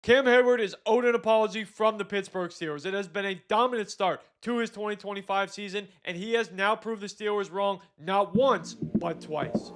Cam Heyward is owed an apology from the Pittsburgh Steelers. It has been a dominant start to his 2025 season, and he has now proved the Steelers wrong not once, but twice.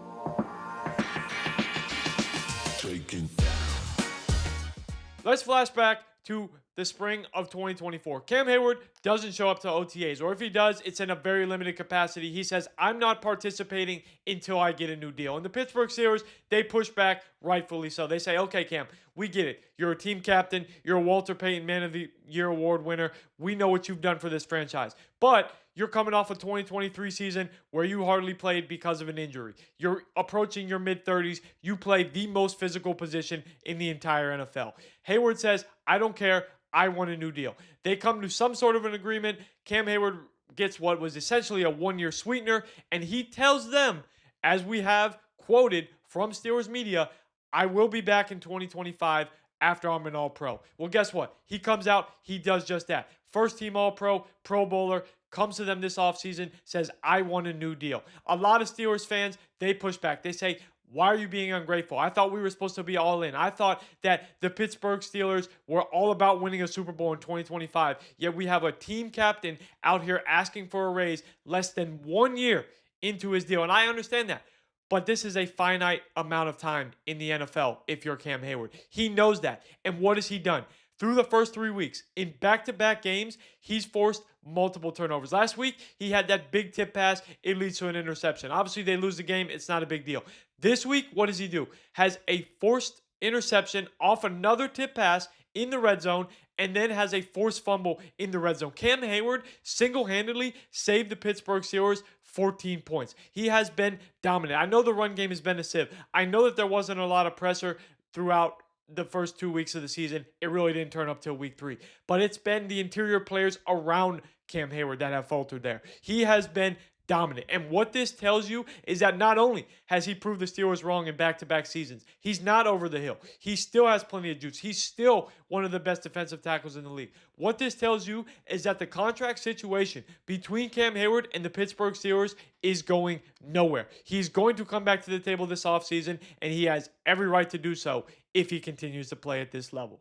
Let's flash back to the spring of 2024. Cam Heyward doesn't show up to OTAs, or if he does, it's in a very limited capacity. He says, I'm not participating until I get a new deal. And the Pittsburgh Steelers, they push back, rightfully so. They say, okay, Cam, we get it. You're a team captain. You're a Walter Payton Man of the Year award winner. We know what you've done for this franchise. But you're coming off a 2023 season where you hardly played because of an injury. You're approaching your mid-30s. You play the most physical position in the entire NFL. Heyward says, I don't care. I want a new deal. They come to some sort of an agreement. Cam Heyward gets what was essentially a one-year sweetener, and he tells them, as we have quoted from Steelers media, I will be back in 2025 after I'm an All-Pro. Well, guess what? He comes out, he does just that. First-team All-Pro, Pro Bowler, comes to them this offseason, says, I want a new deal. A lot of Steelers fans, they push back. They say, why are you being ungrateful? I thought we were supposed to be all in. I thought that the Pittsburgh Steelers were all about winning a Super Bowl in 2025. Yet we have a team captain out here asking for a raise less than 1 year into his deal. And I understand that. But this is a finite amount of time in the NFL if you're Cam Heyward. He knows that. And what has he done? Through the first 3 weeks, in back-to-back games, he's forced multiple turnovers. Last week, he had that big tip pass. It leads to an interception. Obviously, they lose the game. It's not a big deal. This week, what does he do? Has a forced interception off another tip pass in the red zone, and then has a forced fumble in the red zone. Cam Heyward single-handedly saved the Pittsburgh Steelers 14 points. He has been dominant. I know the run game has been a sieve. I know that there wasn't a lot of pressure throughout the first 2 weeks of the season. It really didn't turn up till week 3. But it's been the interior players around Cam Heyward that have faltered there. He has been dominant. And what this tells you is that not only has he proved the Steelers wrong in back-to-back seasons, he's not over the hill. He still has plenty of juice. He's still one of the best defensive tackles in the league. What this tells you is that the contract situation between Cam Heyward and the Pittsburgh Steelers is going nowhere. He's going to come back to the table this offseason, and he has every right to do so if he continues to play at this level.